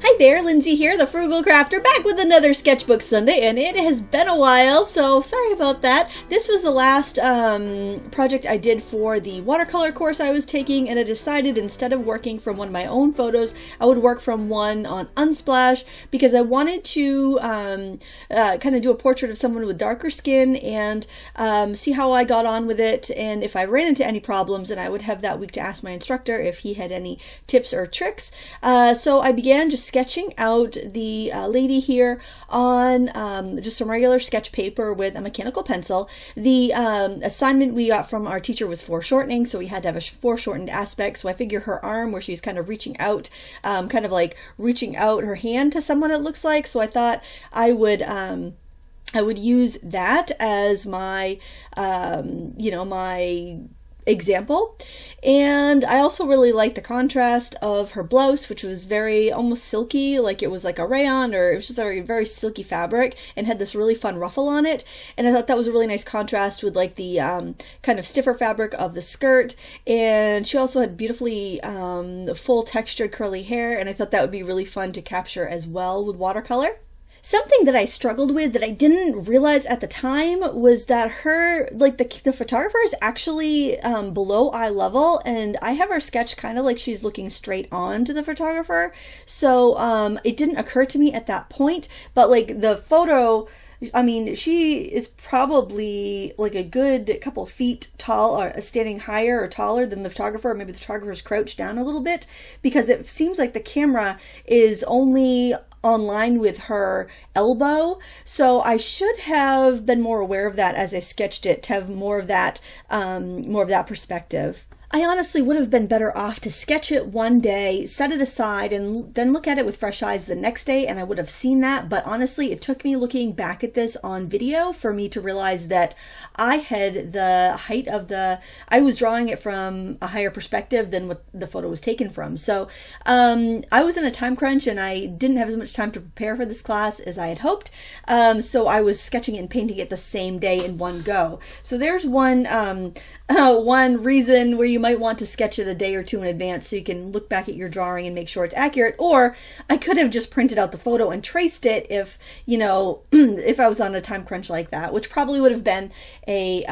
Hi there, Lindsay here, the Frugal Crafter, back with another Sketchbook Sunday, and it has been a while, so sorry about that. This was the last project I did for the watercolor course I was taking, and I decided instead of working from one of my own photos, I would work from one on Unsplash, because I wanted to kind of do a portrait of someone with darker skin and see how I got on with it, and if I ran into any problems, and I would have that week to ask my instructor if he had any tips or tricks. So I began just sketching out the lady here on just some regular sketch paper with a mechanical pencil. The assignment we got from our teacher was foreshortening, so we had to have a foreshortened aspect. So I figure her arm where she's kind of reaching out, kind of like reaching out her hand to someone, it looks like. So I thought I would use that as my, my example. And I also really liked the contrast of her blouse, which was very almost silky, like it was like a rayon, or it was just a very silky fabric and had this really fun ruffle on it. And I thought that was a really nice contrast with like the kind of stiffer fabric of the skirt. And she also had beautifully full textured curly hair, and I thought that would be really fun to capture as well with watercolor. Something that I struggled with that I didn't realize at the time was that her, like the photographer is actually below eye level, and I have her sketch kind of like she's looking straight on to the photographer. So it didn't occur to me at that point, but like the photo, I mean, she is probably like a good couple feet tall, or standing higher or taller than the photographer, or maybe the photographer's crouched down a little bit, because it seems like the camera is only on line with her elbow. So I should have been more aware of that as I sketched it, to have more of that perspective. I honestly would have been better off to sketch it one day, set it aside, and then look at it with fresh eyes the next day, and I would have seen that. But honestly, it took me looking back at this on video for me to realize that I had the height of I was drawing it from a higher perspective than what the photo was taken from. So I was in a time crunch, and I didn't have as much time to prepare for this class as I had hoped. So I was sketching it and painting it the same day in one go. So there's one reason where you might want to sketch it a day or two in advance so you can look back at your drawing and make sure it's accurate. Or I could have just printed out the photo and traced it if, if I was on a time crunch like that, which probably would have been a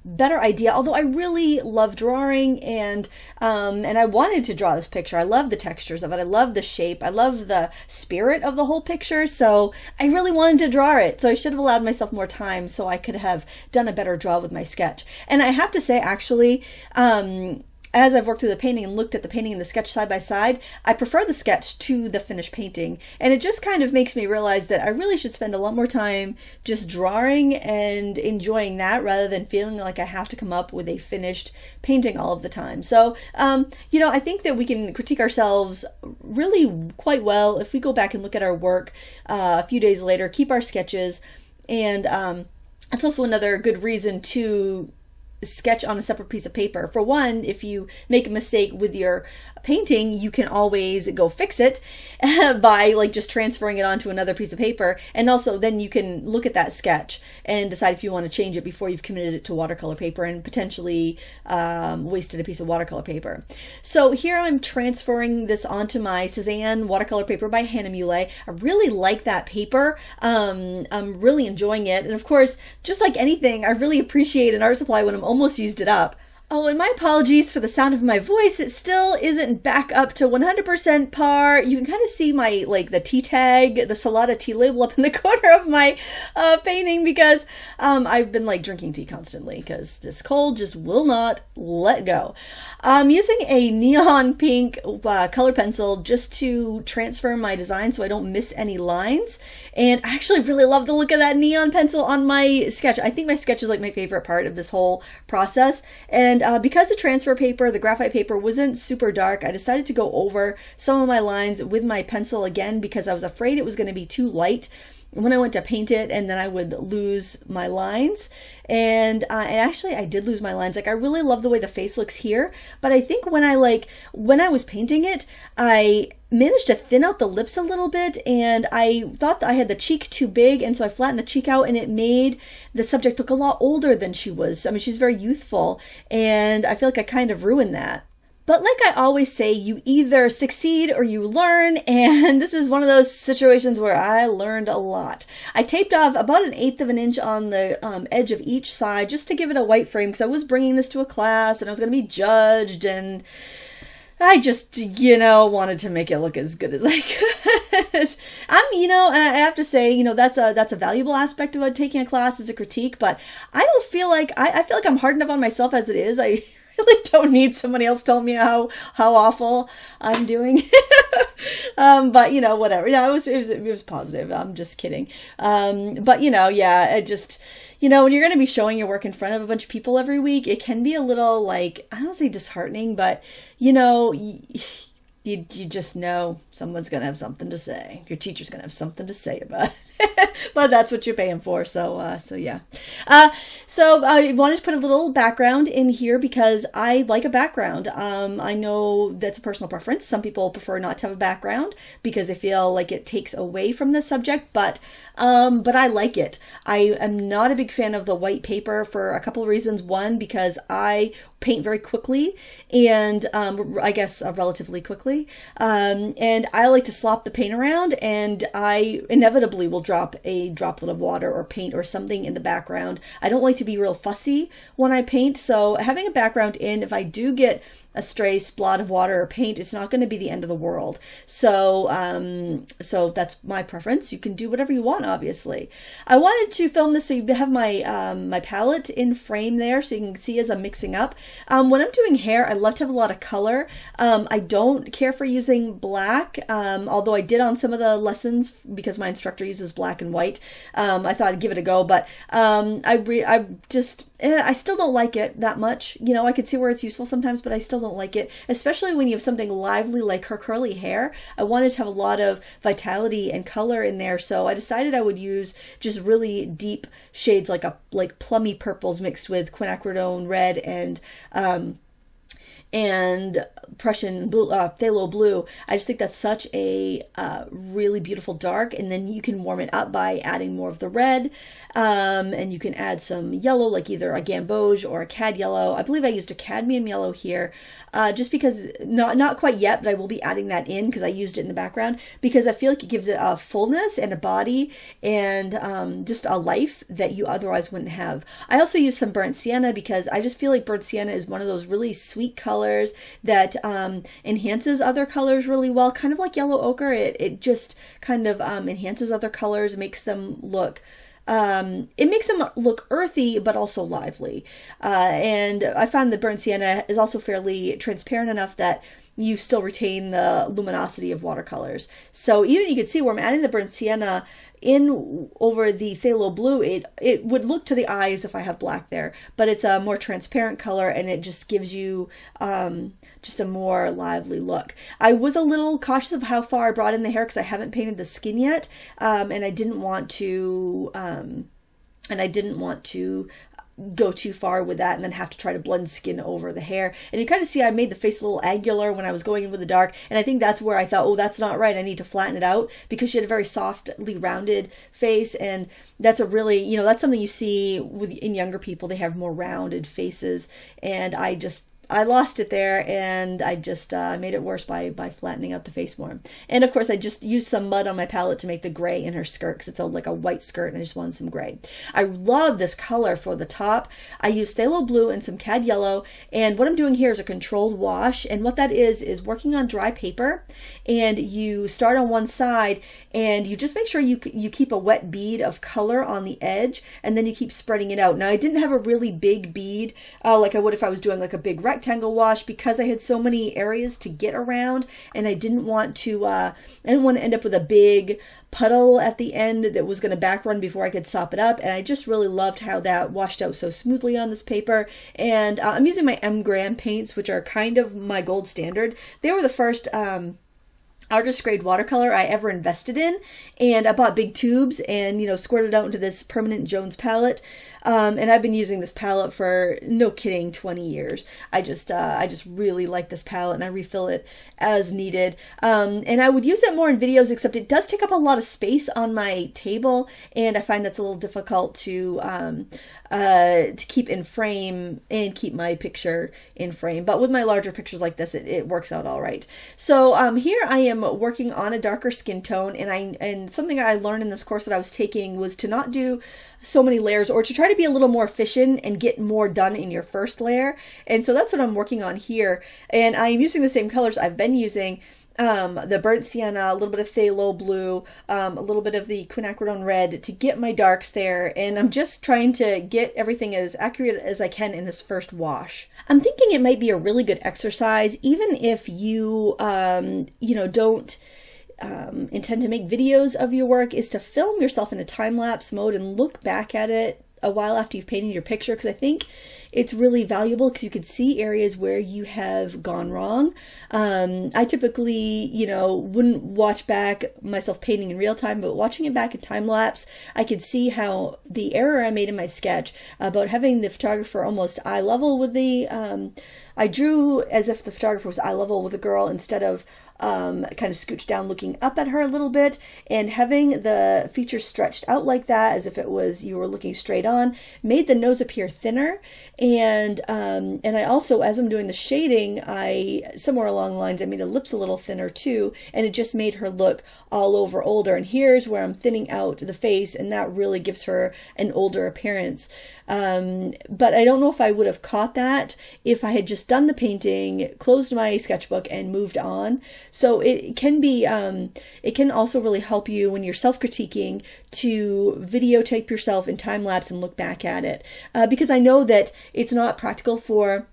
better idea. Although I really love drawing, and I wanted to draw this picture. I love the textures of it. I love the shape. I love the spirit of the whole picture. So I really wanted to draw it. So I should have allowed myself more time so I could have done a better job with my sketch. And I have to say, actually, as I've worked through the painting and looked at the painting and the sketch side by side, I prefer the sketch to the finished painting. And it just kind of makes me realize that I really should spend a lot more time just drawing and enjoying that, rather than feeling like I have to come up with a finished painting all of the time. So, I think that we can critique ourselves really quite well if we go back and look at our work a few days later, keep our sketches, and that's also another good reason to sketch on a separate piece of paper. For one, if you make a mistake with your painting, you can always go fix it by like just transferring it onto another piece of paper. And also then you can look at that sketch and decide if you want to change it before you've committed it to watercolor paper and potentially wasted a pice of watercolor paper. So here I'm transferring this onto my Cezanne watercolor paper by Hahnemuhle. I really like that paper. I'm really enjoying it. And of course, just like anything, I really appreciate an art supply when I'm almost used it up. Oh, and my apologies for the sound of my voice. It still isn't back up to 100% par. You can kind of see my, the tea tag, the Salada tea label up in the corner of my painting, because I've been drinking tea constantly because this cold just will not let go. I'm using a neon pink color pencil just to transfer my design so I don't miss any lines. And I actually really love the look of that neon pencil on my sketch. I think my sketch is my favorite part of this whole process. And because the transfer paper, the graphite paper, wasn't super dark, I decided to go over some of my lines with my pencil again, because I was afraid it was going to be too light when I went to paint it, and then I would lose my lines. And actually I did lose my lines. I really love the way the face looks here, but I think when I was painting it, I managed to thin out the lips a little bit, and I thought that I had the cheek too big, and so I flattened the cheek out, and it made the subject look a lot older than she was. I mean, she's very youthful, and I feel like I kind of ruined that. But like I always say, you either succeed or you learn, and this is one of those situations where I learned a lot. I taped off about 1/8 of an inch on the edge of each side just to give it a white frame, because I was bringing this to a class and I was going to be judged, and I just, wanted to make it look as good as I could. And I have to say, that's a valuable aspect about taking a class as a critique, but I don't feel like, I feel like I'm hard enough on myself as it is. I really don't need somebody else telling me how awful I'm doing. But whatever. It was positive. I'm just kidding. But I just, when you're going to be showing your work in front of a bunch of people every week, it can be a little, like, I don't say disheartening, but you just know someone's going to have something to say. Your teacher's going to have something to say about it. But that's what you're paying for. So yeah. So I wanted to put a little background in here because I like a background. I know that's a personal preference. Some people prefer not to have a background because they feel like it takes away from the subject, but I like it. I am not a big fan of the white paper for a couple of reasons. One, because I paint very quickly and I guess relatively quickly. And I like to slop the paint around, and I inevitably will drop a droplet of water or paint or something in the background. I don't like to be real fussy when I paint, so having a background in, if I do get a stray splot of water or paint, it's not going to be the end of the world. So that's my preference. You can do whatever you want, obviously. I wanted to film this so you have my my palette in frame there, so you can see as I'm mixing up. When I'm doing hair, I love to have a lot of color. I don't care for using black, although I did on some of the lessons because my instructor uses black and white. I thought I'd give it a go, but I still don't like it that much. I could see where it's useful sometimes, but I still don't like it, especially when you have something lively like her curly hair. I wanted to have a lot of vitality and color in there, so I decided I would use just really deep shades like plummy purples mixed with quinacridone red and Prussian blue, phthalo blue. I just think that's such a really beautiful dark, and then you can warm it up by adding more of the red, and you can add some yellow, like either a gamboge or a cad yellow. I believe I used a cadmium yellow here, just because, not quite yet, but I will be adding that in because I used it in the background, because I feel like it gives it a fullness and a body and just a life that you otherwise wouldn't have. I also use some burnt sienna because I just feel like burnt sienna is one of those really sweet colors that enhances other colors really well, kind of like yellow ochre. It just kind of enhances other colors, makes them look earthy, but also lively. And I found that burnt sienna is also fairly transparent enough that you still retain the luminosity of watercolors. So even you can see where I'm adding the burnt sienna in over the phthalo blue, it would look to the eyes if I have black there, but it's a more transparent color, and it just gives you just a more lively look. I was a little cautious of how far I brought in the hair because I haven't painted the skin yet, and I didn't want to go too far with that and then have to try to blend skin over the hair. And you kind of see I made the face a little angular when I was going in with the dark, and I think that's where I thought, oh, that's not right, I need to flatten it out, because she had a very softly rounded face, and that's a really, that's something you see in younger people. They have more rounded faces, and I lost it there, and I just made it worse by flattening out the face more. And of course, I just used some mud on my palette to make the gray in her skirt, because it's like a white skirt, and I just wanted some gray. I love this color for the top. I used phthalo blue and some cad yellow, and what I'm doing here is a controlled wash, and what that is working on dry paper, and you start on one side, and you just make sure you keep a wet bead of color on the edge, and then you keep spreading it out. Now, I didn't have a really big bead like I would if I was doing like a big rectangle wash, because I had so many areas to get around, and I didn't want to end up with a big puddle at the end that was going to back run before I could sop it up. And I just really loved how that washed out so smoothly on this paper. And I'm using my M. Graham paints, which are kind of my gold standard. They were the first artist grade watercolor I ever invested in, and I bought big tubes and, you know, squirted out into this Permanent Jones palette. And I've been using this palette for, no kidding, 20 years. I just really like this palette, and I refill it as needed. And I would use it more in videos, except it does take up a lot of space on my table, and I find that's a little difficult to keep in frame and keep my picture in frame. But with my larger pictures like this, it works out all right. So here I am working on a darker skin tone, and something I learned in this course that I was taking was to not do so many layers, or to try to be a little more efficient and get more done in your first layer. And so that's what I'm working on here. And I'm using the same colors I've been using. The burnt sienna, a little bit of phthalo blue, a little bit of the quinacridone red to get my darks there. And I'm just trying to get everything as accurate as I can in this first wash. I'm thinking it might be a really good exercise, even if you, don't intend to make videos of your work, is to film yourself in a time-lapse mode and look back at it a while after you've painted your picture, because I think it's really valuable because you could see areas where you have gone wrong. I typically, wouldn't watch back myself painting in real time, but watching it back in time lapse, I could see how the error I made in my sketch about having the photographer almost eye level with the, I drew as if the photographer was eye level with the girl instead of kind of scooched down looking up at her a little bit, and having the features stretched out like that as if it was you were looking straight on made the nose appear thinner. And I also, as I'm doing the shading, somewhere along the lines I made the lips a little thinner too, and it just made her look all over older. And here's where I'm thinning out the face, and that really gives her an older appearance. But I don't know if I would have caught that if I had just done the painting, closed my sketchbook, and moved on. So it can be, it can also really help you when you're self-critiquing to videotape yourself in time lapse and look back at it. Because I know that it's not practical for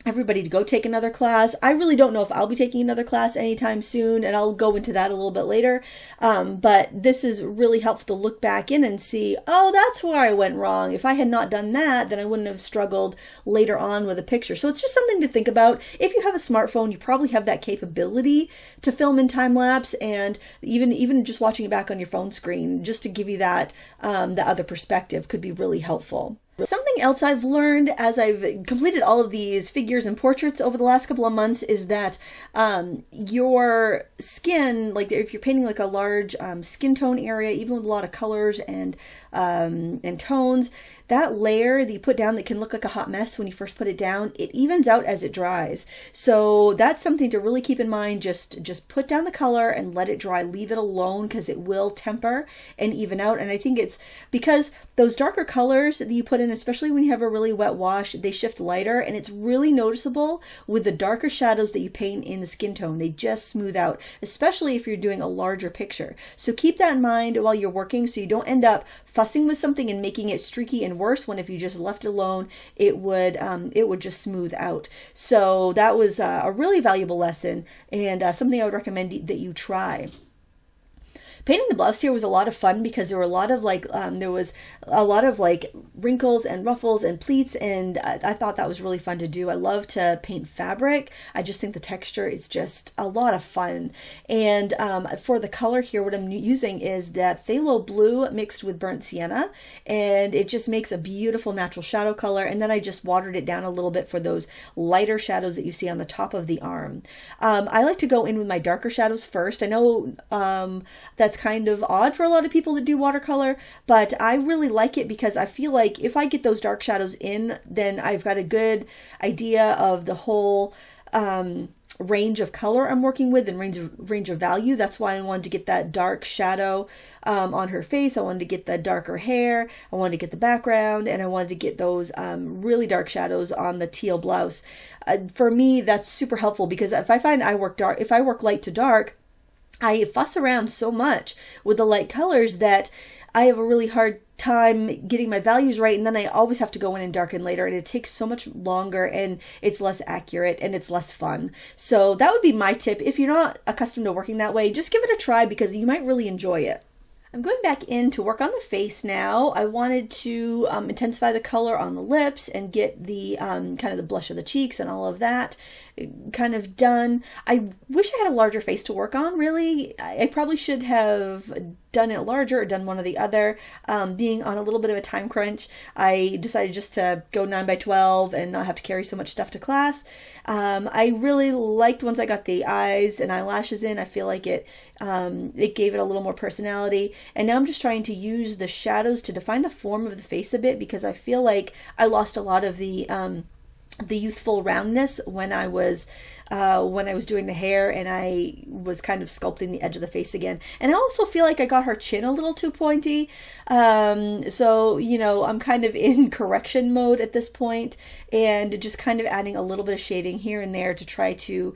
everybody to go take another class. I really don't know if I'll be taking another class anytime soon, and I'll go into that a little bit later. But this is really helpful to look back in and see, oh, that's where I went wrong. If I had not done that, then I wouldn't have struggled later on with a picture. So it's just something to think about. If you have a smartphone, you probably have that capability to film in time lapse, and even just watching it back on your phone screen, just to give you that the other perspective could be really helpful. Something else I've learned as I've completed all of these figures and portraits over the last couple of months is that your skin, like if you're painting like a large skin tone area, even with a lot of colors and tones, that layer that you put down that can look like a hot mess when you first put it down, it evens out as it dries. So that's something to really keep in mind. Just put down the color and let it dry. Leave it alone, because it will temper and even out. And I think it's because those darker colors that you put in, especially when you have a really wet wash, they shift lighter, and it's really noticeable with the darker shadows that you paint in the skin tone. They just smooth out, especially if you're doing a larger picture. So keep that in mind while you're working, so you don't end up fussing with something and making it streaky and worse, when if you just left it alone, it would just smooth out. So that was a really valuable lesson, and something I would recommend that you try. Painting the blouse here was a lot of fun because there were a lot of wrinkles and ruffles and pleats, and I thought that was really fun to do. I love to paint fabric. I just think the texture is just a lot of fun. And for the color here, what I'm using is that phthalo blue mixed with burnt sienna, and it just makes a beautiful natural shadow color. And then I just watered it down a little bit for those lighter shadows that you see on the top of the arm. I like to go in with my darker shadows first. I know that's kind of odd for a lot of people that do watercolor, but I really like it because I feel like if I get those dark shadows in, then I've got a good idea of the whole range of color I'm working with and range of value. That's why I wanted to get that dark shadow on her face. I wanted to get the darker hair. I wanted to get the background, and I wanted to get those really dark shadows on the teal blouse. For me, that's super helpful because if I find if I work light to dark, I fuss around so much with the light colors that I have a really hard time getting my values right, and then I always have to go in and darken later, and it takes so much longer, and it's less accurate, and it's less fun. So that would be my tip. If you're not accustomed to working that way, just give it a try because you might really enjoy it. I'm going back in to work on the face now. I wanted to intensify the color on the lips and get the kind of the blush of the cheeks and all of that. kind of done. I wish I had a larger face to work on, really. I probably should have done it larger or done one or the other. Being on a little bit of a time crunch, I decided just to go 9x12 and not have to carry so much stuff to class. I really liked once I got the eyes and eyelashes in. I feel like it gave it a little more personality. And now I'm just trying to use the shadows to define the form of the face a bit, because I feel like I lost a lot of the youthful roundness when I was doing the hair, and I was kind of sculpting the edge of the face again. And I also feel like I got her chin a little too pointy. So, you know, I'm kind of in correction mode at this point, and just kind of adding a little bit of shading here and there to try to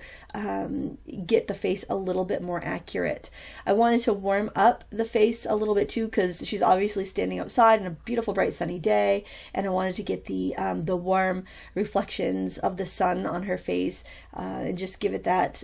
get the face a little bit more accurate. I wanted to warm up the face a little bit too, because she's obviously standing outside on a beautiful bright sunny day, and I wanted to get the warm reflections of the sun on her face, and just give it that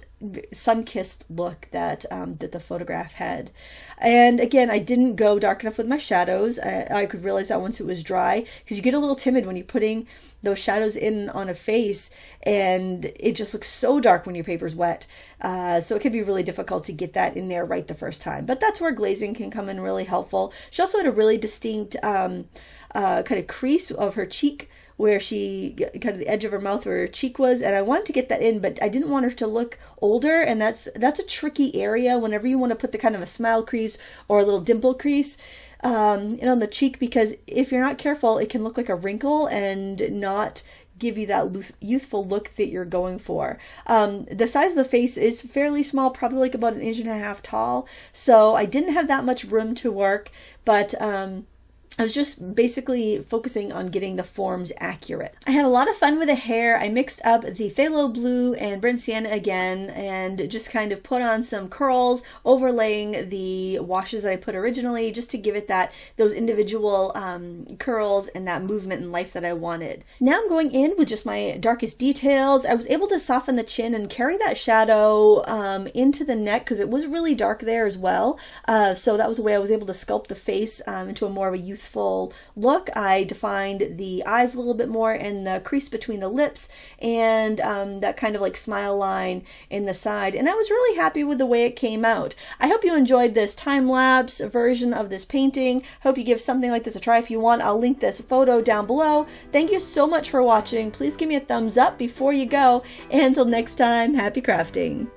sun-kissed look that that the photograph had. And again, I didn't go dark enough with my shadows. I could realize that once it was dry, because you get a little timid when you're putting those shadows in on a face and it just looks so dark when your paper's wet. So it can be really difficult to get that in there right the first time. But that's where glazing can come in really helpful. She also had a really distinct kind of crease of her cheek, where she kind of the edge of her mouth where her cheek was, and I wanted to get that in, but I didn't want her to look older, and that's a tricky area whenever you want to put the kind of a smile crease or a little dimple crease on the cheek, because if you're not careful, it can look like a wrinkle and not give you that youthful look that you're going for. The size of the face is fairly small, probably like about 1.5 inches tall, so I didn't have that much room to work, but I was just basically focusing on getting the forms accurate. I had a lot of fun with the hair. I mixed up the phthalo blue and burnt sienna again, and just kind of put on some curls, overlaying the washes that I put originally, just to give it those individual curls and that movement and life that I wanted. Now I'm going in with just my darkest details. I was able to soften the chin and carry that shadow into the neck, because it was really dark there as well. So that was the way I was able to sculpt the face into a more of a youthful look. I defined the eyes a little bit more, and the crease between the lips, and that kind of like smile line in the side, and I was really happy with the way it came out. I hope you enjoyed this time-lapse version of this painting. Hope you give something like this a try. If you want, I'll link this photo down below. Thank you so much for watching. Please give me a thumbs up before you go, and until next time, happy crafting.